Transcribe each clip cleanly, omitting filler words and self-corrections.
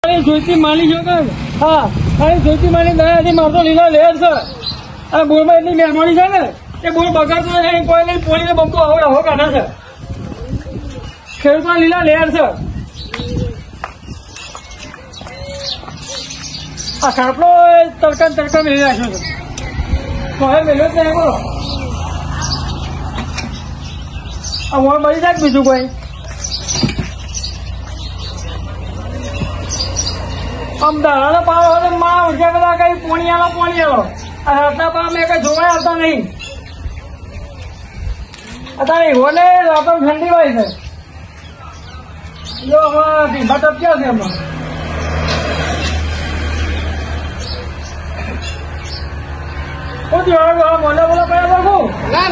જોઈતી માની છો કે હા ખાલી જોઈતી માની દયાથી મારતો લીલા લેર છે આ બોરમાં એટલી મહેરબાની છે ને એ બોર બગાડતો નહીં કોઈ નહીં પોણીને બમતો આવો કાઢે છે ખેડૂતમાં લીલા લેર છે આ ખાટલો તડકા મેળવી રાખ્યો છે તો હવે મેળવ્યો જ નહીં બોલો આ મોર મળી જાય બીજું કોઈ આમ દાણા પાવ હવે માં ઉઠ્યા બધા કઈ પોણી આલો આ રાતના પાવ મેં કઈ જોવાય આવતા નહીં અત્યારે એવો ને રાતો ઠંડી હોય છે જો હવે ભીંભા ટપક્યા છે એમાં મોડા બોલા પડ્યા બાબુ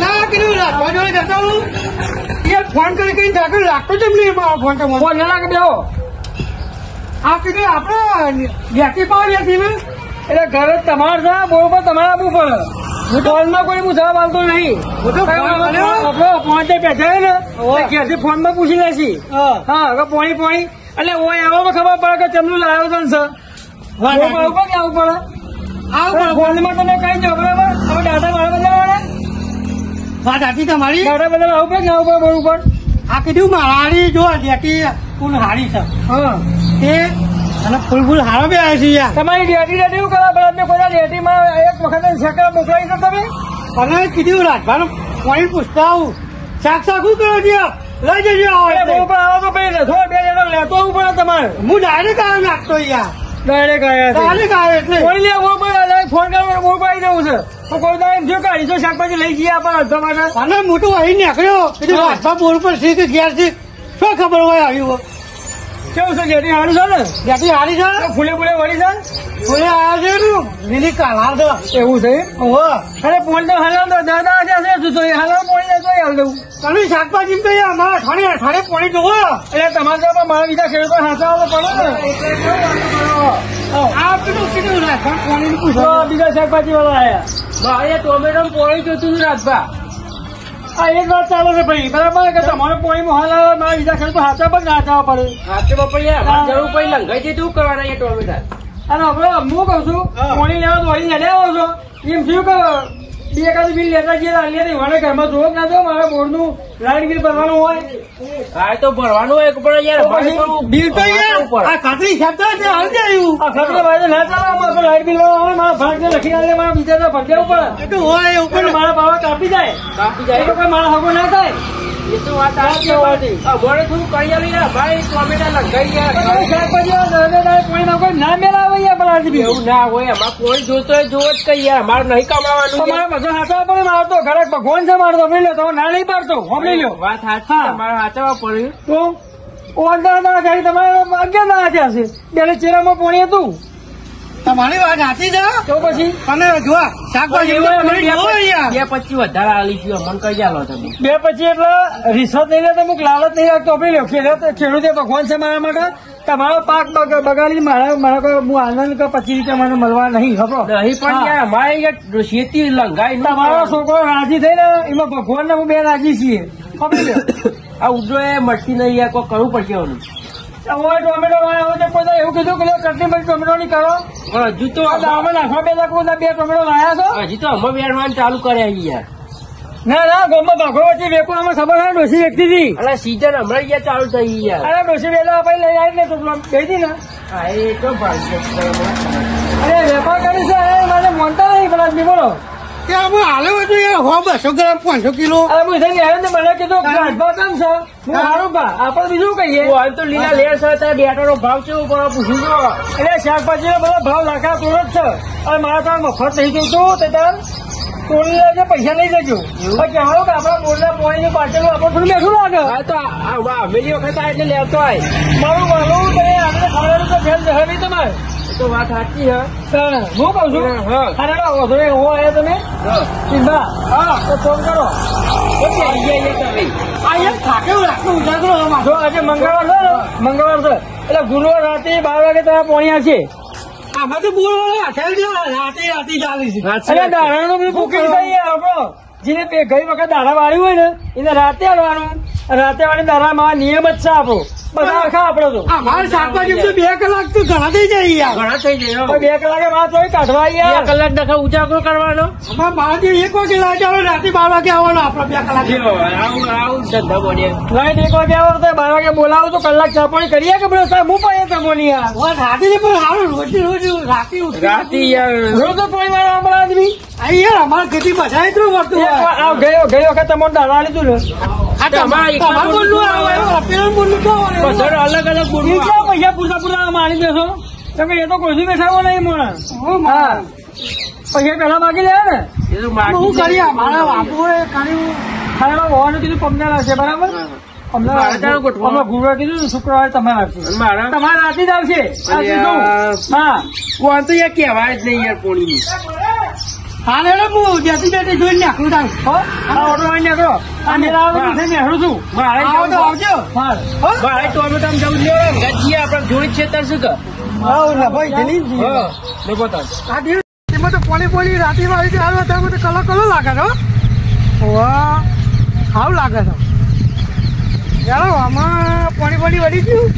ના કીધું રાખવા જોડે જતા હું ફોન કરી કઈ ઠાકર રાખતો જ નહીં ફોન તો ફોન ના લાગે બેહો આ કીધું આપડે વ્યક્તિ પાડી હતી ને એટલે ઘરે તમારે છે બરોબર તમારે આપવું પડે ફોનમાં કોઈ હું જવાબ આવતો નહીં આપડે પહોંચે બેઠા ને ઘેરથી ફોન માં પૂછી લેશી હા હવે પોણી એટલે ઓય આવવામાં ખબર પડે કે ચમનું લાવ્યો છે આવું પડે ફોનમાં તમે કઈ દો બરાબર હવે ડાટા મારા બદલાવાના વાત હતી તમારી ડાટા બદલ આવું પડે ને આવું પડે બરોબર આ કીધું મારી જો જેટી ફૂલ હારી છે હા એ અને ફૂલ હારો બી આવે છે યાર તમારી ડેટી એવું કરવા પડે મેં કોઈ ડેટીમાં એક વખત સેકન્ડ મોકલાવી દો તમે અને કીધું રાજભાનું પોઈન્ટ પૂછતા આવું શાક શું કરો છો લઈ જજો બરોબર આવો તો ભાઈ થોડો બે જણો લેતો આવવું પડે તમારે હું ડાયરેક્ટ આવે નાખતો યાર ડાયરેક્ટ આવે એટલે કોઈ લે ફોન કરવા બહુ પાડી દેવું છે તો કોઈ તો એમ જો કાઢીશો શાકભાજી લઈ જઈએ આપણે અડધા માટે અને મોટું અહીં નીકળ્યો કીધું રાજભા બોર પર છે ઘેર છે શું ખબર હોય આવ્યું કેવું છે જેટી હારું છે ને જેટી હારી છે ફૂલે વળી છે ફૂલે આવ્યા છે લીલી કાલાર છે એવું છે અરે ફોન તો હાલ દાદા હાલ પોણી હાલ દઉં તમે શાકભાજી તો અમારા અઠવાડિયે પોણી જોવો એટલે તમારે તો મારા બીજા ખેડૂતો હાથાવો પડે ને આ કીધું રાખવા પોણી પૂછો બીજા શાકભાજી વાળા આયા મારે ટોમેટો પોણી જોતું રાજભા આ એક વાત ચાલે છે ભાઈ બરાબર કે તમારે પોણીમાં હાલ આવે મારા બીજા ખેડૂતો હાથા પણ નાચાવા પડે હાથે બાપા જરૂર પડી લંગાઈ જઈ શું કરવાના એ ટોમેટા અને આપણે હું કઉ છું પોણી લેવા તો અહીં લે આવો છો એમ થયું કે બે એકાદ બિલ લેતા જઈએ લે મને ઘરમાં જોવો ના દો મારા બોર્ડનું લાઈટ બિલ ભરવાનું હોય હા તો ભરવાનું હોય પણ યાર બિલ તો યાર આ ખાતરી શબ્દ છે આવી આવ્યું આ ખાતરી ભાઈ ના ચાલે લાઈટ બિલ વાળા મારા ભાગ લખી આલે મારા બીજા ભરવા ઉપર હોય ઉપર મારા બાવા કાપી જાય તો કોઈ મારા હગો ના થાય એ તો વાત સાચી અમારે થોડું કરી આવી ભાઈ ટોમેટા લંગાઈ ગયા શાકભાજી પોણીમાં કોઈ ના મેળાવે પેલા એવું ના હોય અમારે કોઈ જોતો જોવો જ કઈ યાર અમારે નહીં કમાવાનું તમારે બધા હાથવા પડે મારો તો ઘરે ભગવાન છે મારો તો લઈ લો ના નહીં પાડતો સાંભળી લો વાત સાચી અમારે હાચવા પડ્યું તો ઓરડા ઘડી તમારે 11 ના થયા છે ત્યારે ચેરામાં પોણી હતું તમારી વાત સાચી છે તો પછી અને જો શાકભાજી 2-25 વધારે આલી છું અમને કઈ ચાલો તમે 2-25 એટલે રિશ્વત નહીં લે તો અમુક લાલચ નહીં રાખતો આપી લો ખેડૂતે ભગવાન છે મારા માટે તમારો પાક બગાડી મારા કોઈ હું આનંદ કે 25 રૂપિયા મને મળવા નહીં ખબર નહીં પણ યાર અમારે શેતી લંગાઈ તમારો છોકરો રાજી થઈ ને એમાં ભગવાન ને હું બે રાજી છીએ ખબર લો આ ઉડો એ મટતી નહીં યાર કોઈ કરવું પડશે એનું ટોમેટો કોઈ એવું કીધું કે ચટણી બધી ટોમેટો ની કરો પણ હજુ તો અમે નાખવા બે ટોમેટો લાયા છો હજી તો અમે વેરવાનું ચાલુ કર્યા યાર ના ગોમાં ભાગો વચ્ચે વેકો અમે ખબર હોય ડોસી વ્યક્તિ હતી અરે સીઝન હમણાં યાર ચાલુ થઈ યાર અરે ડોસી વેલા આપણે લઈ આવી ને તો ગઈ હતી ને હા એ તો ભાઈ અરે વેપાર કરી છે અરે મને મોનતા નહીં પેલા બોલો કે અમે હાલે હતું યાર 200 ગ્રામ 500 કિલો અરે હું થઈ આવ્યો ને મને કીધું રાજભા કેમ છે હું સારું ભા આપણે બીજું કહીએ હાલ તો લીલા લેર છે ત્યાં બેટાનો ભાવ છે પૂછું છો એટલે શાકભાજી બધા ભાવ લાખા તોડ જ છે અને મારા ત્યાં મફત થઈ ગયું હતું તે તોડી લેજો પૈસા લઈ જજો પછી હાલો કે આપડા બોલના પોણી ની પાછળ આપણે થોડું બેઠું લાગે હા તો અમેલી વખત આ એટલે લેતો હોય મારું માનું તમે આપણે ખાવાનું તો ફેલ જશે નહીં તમારે તો વાત સાચી હે હું કઉ છું અરે વધુ એવો આવ્યો તમે ચિંતા હા તો ફોન કરો જો આજે મંગળવાર છે ને મંગળવાર છે એટલે ગુરુવાર રાતે 12 વાગે તમે પોણ્યા છે આમાં તો બોલવા રાતે ચાલી છે અરે દાણાનું બી બુકિંગ થઈ આપણો જેને ગઈ વખત દાણા વાળ્યું હોય ને એને રાતે આવવાનું રાતે વાળી દાણામાં નિયમ જ છે આપણો બધા આખા આપડે તો અમારે શાકભાજી તો 2 કલાક તો ઘણા થઈ જાય યાર. ઘણા થઈ જાય. 2 કલાકે વાત હોય કાઢવા 2 કલાક દખા ઉજાગરો કરવાનો. અમારે મારે 1 વાગે લાગે આવે, રાતે 12 વાગે આવવાનો આપડે 2 કલાક. આવું ધંધા બોલ્યા. લાઈટ 1 વાગે આવો તો 12 વાગે બોલાવો તો કલાક ચા પાણી કરીએ કે બધો સાહેબ હું પાડે તમોની યાર. રાતે પણ સારું રોજ રાતે યાર રોજ તો પાણી વાળા આપણા આદમી યાર અમારે ખેતી બધા એટલું વર્તું હોય. ગઈ વખત તમને દાડા લીધું ને બધા અલગ અલગ બોલવું. પૈસા પૂરતા મારી દેશો તમે એ તો કોઈ બેસાવો નહીં મને. હા પૈસા પેલા માગી લે ને એ તો શું કરીએ મારા બાપુએ કર્યું. ખાલી હોવાનું કીધું પમને લાગશે બરાબર. અમે ગુરુવારે કીધું શુક્રવારે તમે લાગશે. તમારે રાતે જ આવશે. હા કોણ તો યાર કહેવાય જ નહીં યાર પોણી. હા ને હું જેથી જેથી જોઈ નાખું તાર ઓટો વાળી નીકળો. નેહરું છું મારે આવજો. મારે ટોમેટો જવું ગજીએ આપડે જોઈ છે તાર શું કર એમાં તો પોણી રાતી વાળી આવ્યો ત્યાં બધું કલો લાગે છે. સારું લાગે છે. ચાલો આમાં પોણી વળી ગયું.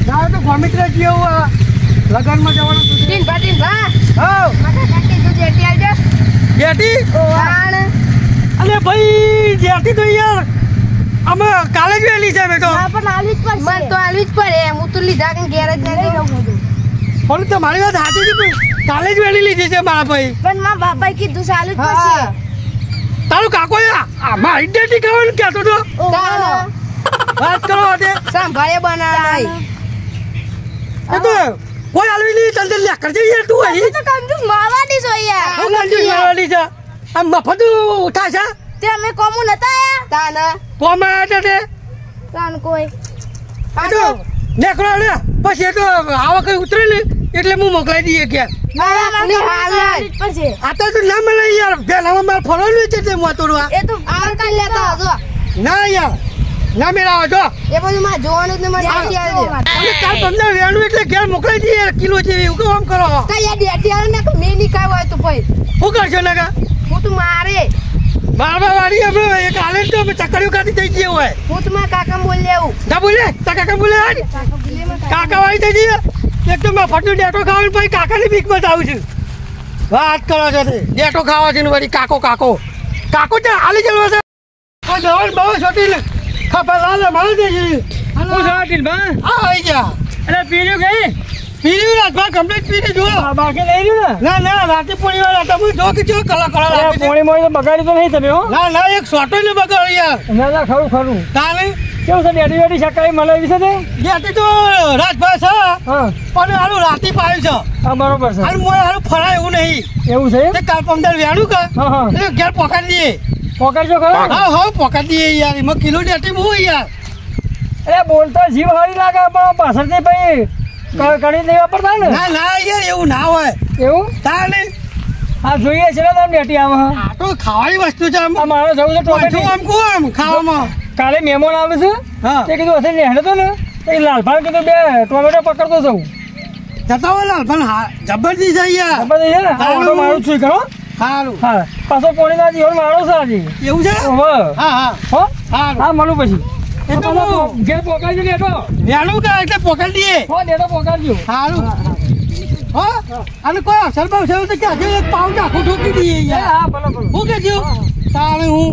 ના તો ગોમિત્ર જેવું લગ્નમાં જવાનું જેટી અલે ભાઈ જેટી તો યાર અમે કાલે જ વેલી છે બેટો. પણ તમારી વાત સાચી છે. કાલે જ વેલી લીધી છે મારા ભાઈ. તારું કાકો મારી ડેટી ખાવાનું કહેતો હતો. વાત કરો સંભાળે બનાવ કોઈ આલવી નહીં. ચંદર લ્યા કરજે યાર તું અહીં તો કંજૂસ મારવાડી છો યાર. હું કંજૂસ મારવાડી છે. આમ મફત ઉઠા છે તે અમે કોમુ નતા આયા તાના કોમ આવ્યા છે તાન કોઈ નેકળો ને પછી એ તો આવા કઈ ઉતરે ને એટલે હું મોકલાઈ દઈએ કે આ તો ના મળે યાર. પેલા મારે ફરવાનું છે તે મોતોડવા એ તો આર કાલ લેતા હતો ના યાર ના મેળાવો છો. એ બધું માં જોવાનું જ મને અને કાલ 15 વેણું એટલે ઘેર મોકલાઈ દઈએ કિલો જેવી. એવું કામ કરો કઈ ડેટી આવે ને મે ની કાય હોય તો ભાઈ શું કરશો નકા હું તો મારે મારવા વાળી અમે એક આલે તો ચકડીઓ કાઢી થઈ ગઈ હોય. હું તો મારા કાકા બોલ લેવું ના બોલે તા કાકા બોલે કાકા વાળી થઈ ગઈ. એકદમ ફટનું ડેટો ખાવાનું પછી કાકાની બીક બતાવું છું. વાત કરો છો ડેટો ખાવા છે ને વળી કાકો ત્યાં હાલી જવા છે. કોઈ દવા બહુ છોટી ખબર લાલે મારી દેજે. આવી જા અરે પીર્યું ગઈ પીર્યું રાતમાં કમ્પ્લીટ પીને જો બાકી લઈ રહ્યું ને. ના રાતે પોણી વાળા તમે જો કે જો કલા પોણી મોડી તો બગાડી તો નહીં તમે હો. ના એક સોટો ને બગાડ યાર. ના ખરું તાને કેવું છે બેટી શકાય મળે એવી છે તે બેટી તો રાજભાઈ છે. પણ હારું રાતે પાયું છે. હા બરોબર છે. હારું ફરાય એવું નહીં. એવું છે કાલ 15 વેણું કા ઘેર પોકાડી દઈએ. પોકાડજો ખરો. હા પોકાડી દઈએ યાર. એમાં કિલો ડેટી હું યાર. અરે બોલતો જીવ હારી લાગે પણ પાછળથી ભાઈ કરી દેવા પડતા ને. ના યાર એવું ના હોય. એવું તાને હા જોઈએ છે ને તમે બેટી આમાં. આ તો ખાવાની વસ્તુ છે. મારે જવું છે ટોમેટો આમ ખાવામાં. કાલે મહેમાન આવે છે તે કીધું હશે નેહડે તો ને એ લાલભાઈ કીધું 2 ટોમેટો પકડતો જવું. જતા હોય લાલભાઈ જબરદસ્ત છે યાર. જબરદસ્ત છે ને હા મારું છું ખરો. સારું હા પાછો પોણી ના જીવન મારો છે આજે. એવું છે હા મળું પછી એ તો ઘેર પોકાડજો નેટો વેણું કા એટલે પોકાડી દઈએ. નેટો પોકાડજો સારું. અને કોઈ અસર બસર તો કે હજુ એક પાઉન્ડ આખું ઠોકી દઈએ યાર. હા ભલે હું કે છું તારે હું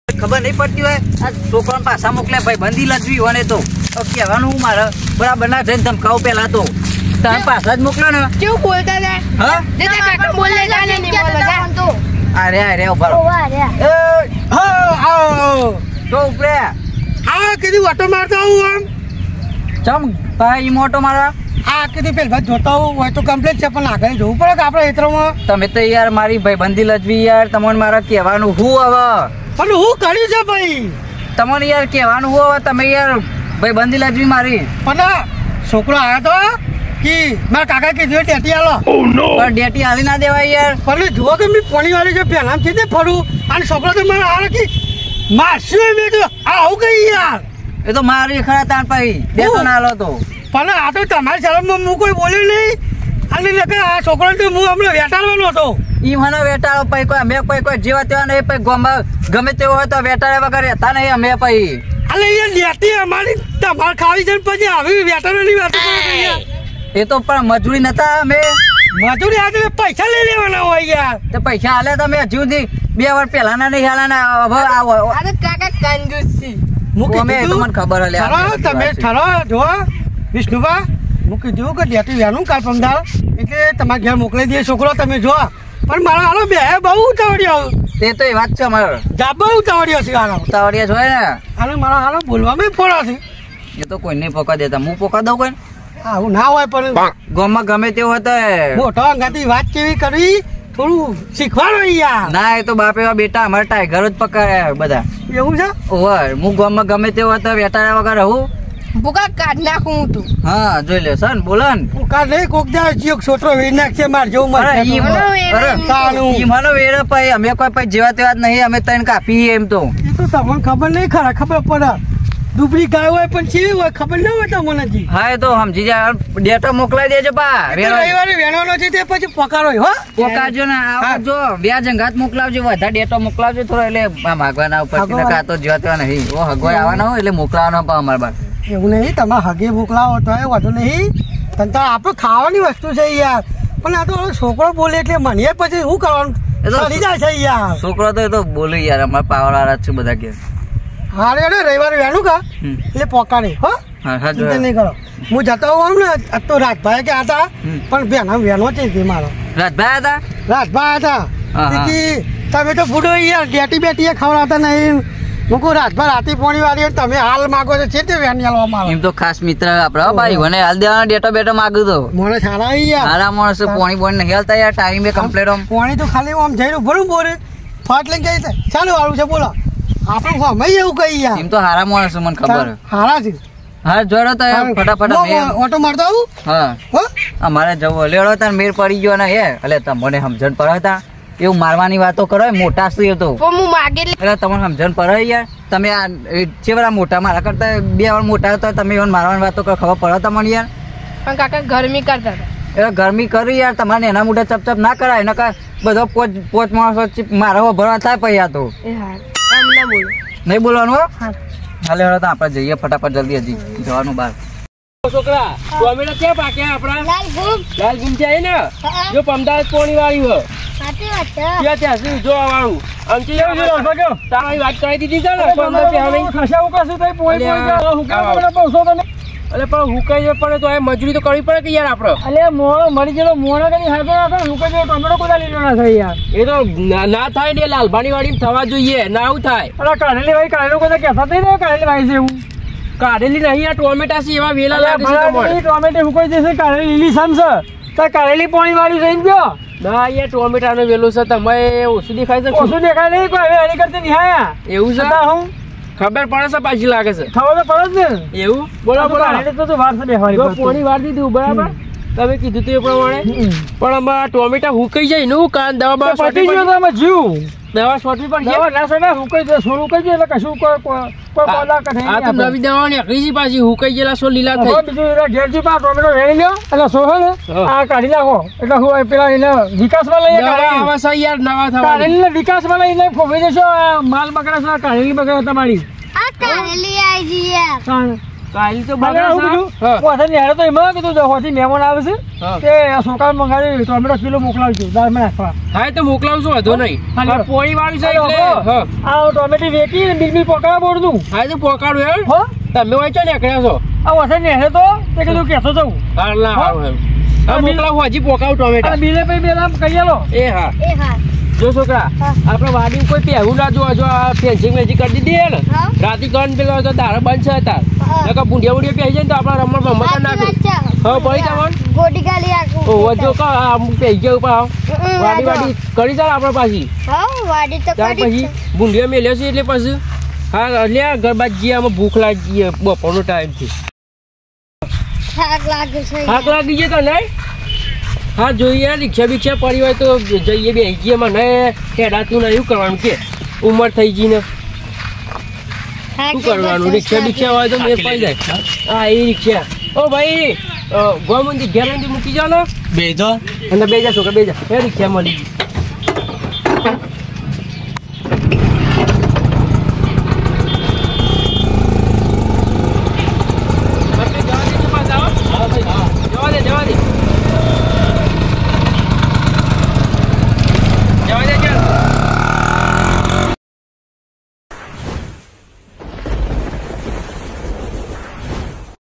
ખબર નહીં પડતી હોય આ છોકરાને પાછા મોકલ્યા ભાઈ બંધી લજવી હોય ને તો કહેવાનું હું મારે બરાબર ના થઈને ધમકાવું પેલા તો તમે પાછા જ મોકલો ને. કેવું બોલતા હતા હા કાકા બોલે જાને નહીં બોલે તો અરે ઉભા તો ઉપરે હા કીધું ઓટો મારતો આવું આમ ચમ ભાઈ મોટો મારા હા કીધું પેલા જોતા હોય તો કમ્પ્લીટ છે પણ આગળ જોવું પડે કે આપણે હેતરોમાં. તમે તો યાર મારી ભાઈ બંધી લજવી યાર તમને મારા કહેવાનું હું હવે પણ હું કર્યું છે ભાઈ તમને યાર કહેવાનું હું હવે તમે યાર ભાઈ બંધી લજવી મારી. પણ છોકરો આવ્યો તો કે મારા કાકા કીધું ડેટી આલો પણ ડેટી આવી ના દેવાય યાર. પણ જુઓ કે મેં પોણી વાળી છે પહેલા કીધે ફરું અને છોકરો તો મારા આવે કે મારશું મેં તો આવું કઈ યાર. એ તો મારી ખરા તાર પાઈ દેતો ના લો તો. પણ આ તો તમારી શરમમાં હું કોઈ બોલ્યું નહીં અને આ છોકરો તો હું હમણાં વેટાડવાનો હતો. ઈ મને વેટાળો પછી કોઈ અમે કોઈ જેવા તેવા નહીં પછી ગામમાં ગમે તેવો હોય તો વેટાળ્યા વગર રહેતા નહીં અમે પછી અલે યાર લેતી અમારી તમાર ખાવી છે ને પછી આવી વેટરની વાત કરો છો યાર. એ તો પણ મજૂરી નતા અમે મજૂરી આજે પૈસા લઈ લેવાના હોય યાર. તો પૈસા હાલે તમે હજુ સુધી 2 વાર પહેલાના નહીં હાલાના હવે આવો આ તો કાકા કંજૂસ છે. અમે તો મને ખબર હલે ઠરો તમે ઠરો જો વિષ્ણુભા હું કીધું કે લેતી વેનું કાલ પમદાર એટલે તમારા ઘેર મોકલી દે છોકરો તમે જો પણ મારા હાલો બે બહુ ઉતાવળ્યો તે તો એ વાત છે અમારો જાબો ઉતાવળ્યો છે હાલો ઉતાવળિયા જોયે ને અને મારા હાલો બોલવામાં ફોડા છે. એ તો કોઈ નહીં પોકા દેતા હું પોકા દઉં કોઈ આવું ના હોય પણ ગામમાં ગમે તેવું હોય મોટો અંગાથી વાત કેવી કરવી થોડું શીખવાનું યાર. ના એ તો બાપ એવા બેટા અમારા ટાઈગર જ પકડ્યા બધા એવું છે ઓવર હું ગામમાં ગમે તેવું હોય તો વેટાળ્યા વગર રહું ભૂકા કાઢ નાખું હું તું. હા જોઈ લે સન બોલો ને ઉકા નહીં કોક દા જીઓ છોકરો વેરી નાખશે માર જેવું અરે ઈ તાનું. ઈ મને વેરે પછી અમે કોઈ પછી જેવા તેવા જ નહીં અમે તને કાપીએ એમ તો એ તો તમને ખબર નહીં ખરા ખબર પડે દુબળી ગાય હોય પણ ચીવી હોય ખબર ના હોય તમને હજી. હા એ તો સમજી જાય ડેટો મોકલાઈ દેજો બા રવિવારે વેણવાનો છે તે પછી પકારો હો પોકાજો ને આવજો બે જંગાત મોકલાવજો વધારે ડેટો મોકલાવજો થોડો એટલે માગવાના ઉપર નકા તો જેવા તેવા નહીં ઓ હગવાય આવવાના હોય એટલે મોકલાવાનો પણ અમારા બા એવું નહીં તમે હગે મોકલાવો તો એ વધુ નહીં તને તો આપણે ખાવાની વસ્તુ છે યાર પણ આ તો છોકરો બોલે એટલે મને પછી શું કરવાનું ચડી જાય છે યાર. છોકરો તો એ તો બોલું યાર અમારા પાવર વાળા છે બધા કે હારે અરે રવિવારે વહેલું કા એટલે પોકાડે હો ચિંતા નહીં કરો. હું જતો હોઉં ને આજ તો રાજભાઈ કે હતા પણ બેન વહેનો છે મારો રાજભાઈ હતા રાજભાઈ હતા તમે તો ફૂડો યાર ડેટી બેટી ખવડાવતા નહીં મૂકું રાજભાઈ રાતી પોણી વાળી તમે હાલ માગો છો છે તે વેન હાલવા મારો એમ તો ખાસ મિત્ર આપડે ભાઈ મને હાલ દેવાનો ડેટો બેટો માગું તો મને સારા યાર સારા માણસ પોણી બોણી નહીં હાલતા યાર ટાઈમે કમ્પ્લીટ આમ પોણી તો ખાલી આમ જઈને ભરું બોરે ફાટ લઈને કઈ છે ચાલુ વાળું છે બોલો આપણે અમે એવું કઈ યાર એમ તો સારા માણસ મને ખબર હારા છે હા જોડો તો ફટાફટ ઓટો મારતો આવું હા હો અમારે જવું લેડો તાર મેર પડી ગયો ને હે એટલે તમને સમજણ પડે હતા એવું મારવાની વાતો કરો મોટા શું તો પણ હું માગે એટલે તમને સમજણ પડે યાર તમે આ ચેવડા મોટા મારા કરતા 2 વાર મોટા હતા તમે એવું મારવાની વાતો કરો ખબર પડે તમને યાર પણ કાકા ગરમી કરતા હતા એટલે ગરમી કરી યાર તમારે એના મોટા ચપચપ ના કરાય નકર બધો પોચ માણસો મારો ભરવા થાય પછી આ તો એ હા આમ ના બોલો નહીં બોલવાનું હો હા હાલે હવે તો આપણે જઈએ ફટાફટ જલ્દી હજી જવાનું બહાર છોકરા ટોમેટો ક્યાં પાક્યા આપડા લાલ ગુમ લાલ ગુમચી આવી ને જો પમદાર પોણી વાળી હોય સાચી વાત છે ત્યાં ત્યાં સુધી જોવા વાળું અંકી તારી વાત કરી દીધી છે ને પમદાર ત્યાં ખસાવું કશું થઈ પોણી પોણી હુકાવા પહોંચો તમે એટલે પણ હુકાઈ પડે તો એ મજૂરી તો કરવી પડે કે યાર આપડે એટલે મોણો મરી ગયેલો મોણો કદી હાથે રાખે હુકાઈ ગયો ટોમેટો કોદા લીધો ના થાય યાર એ તો ના થાય ને લાલભાની વાડી થવા જોઈએ ના આવું થાય અરે કાઢેલી ભાઈ કાઢેલો કોદા કેસા થઈ ને કાઢેલી ભાઈ છે એવું કાઢેલી નહીં આ ટોમેટા છે એવા વેલા લાગે છે ટોમેટો હુકાઈ જશે કાઢેલી લીલી સામ છે તો કાઢેલી પાણી વાળી જઈને ગયો ના અહીંયા ટોમેટા નો વેલો છે તમે ઓછું દેખાય છે ઓછું દેખાય નહીં કોઈ હવે એની કરતા નિહાયા એવું છે હું ખબર પડે છે પાછી લાગે છે ખબર તો પડે ને એવું બોલો બોલો તો વાર છે બેહવાની પાણી વાર દીધું બરાબર તમે કીધું તે પ્રમાણે પણ આમાં ટોમેટા હુકાઈ જાય નું કાન દવા બવા છોટી ગયો જીવ દવા છોટવી પણ દવા ના સોના હુકાઈ જાય સોનું હુકાઈ જાય એટલે કશું કોઈ કોલા કઠે આ તો નવી દવા ની અકરી પાછી હુકાઈ ગયેલા સો લીલા થઈ બીજું ઘેરજી પા ટોમેટો વેણી લ્યો એટલે સો હે ને આ કાઢી નાખો એટલે હું પેલા એને વિકાસમાં લઈએ આવા છે યાર નવા થવા કાઢેલી વિકાસમાં લઈને ફોફી દેશો માલ બગડે છે કાઢેલી બગડે તમારી આ કારેલી આઈ જી યાર કાલી તો બગડે છે પોતે નેરે તો એમાં કીધું હોથી મહેમાન આવે છે તે સોકાળ મંગાવી ટોમેટો કિલો મોકલાવજો દાળમાં નાખવા હા તો મોકલાવજો વધુ નહીં પોળી વાળી છે એટલે આ ટોમેટો વેચી ને બિલ પોકાવા બોરનું હા તો પોકાડું યાર હો તમે વાંચો નીકળ્યા છો આ વસે નેરે તો તે કીધું કેસો જવું હા ના હા મોકલાવું હજી પોકાવું ટોમેટો બિલે પછી બે નામ કહી આલો એ હા જો છોકરા આપડે વાડી કોઈ પહેરું ના જો આ ફેન્સિંગ વેચી કરી દીધી ને રાતી કણ પેલો તો દારો બંધ છે તાર ભૂંડિયા ભૂંડિયા પહેરી જાય તો આપડા રમણ રમત નાખો હા પડી જવાનું ગોટી ગાલી આખું ઓ જો કા પહેરી ગયા ઉપર વાડી વાડી કરી ચાલ આપડે પાછી હા વાડી તો ત્યાર પછી ભૂંડિયા મેલ્યો છે એટલે પછી હા લે ગરબાજી આમાં ભૂખ લાગી બપોરનો ટાઈમ છે થાક લાગે છે થાક લાગી ગયો તો નહીં હા જોઈએ રિક્ષા બિક્ષા પડી હોય તો જઈએ બે જઈએ મને હેડાતું નહીં એવું કરવાનું કે ઉંમર થઈ ગઈ ને શું કરવાનું રિક્ષા બિક્ષા હોય તો મેં પડી જાય હા એ રિક્ષા ઓ ભાઈ ગોમંદી ઘેર મૂકી જાઓ ને બેજો અને બે જા છોકરા બે જા એ રિક્ષા મળી ગઈ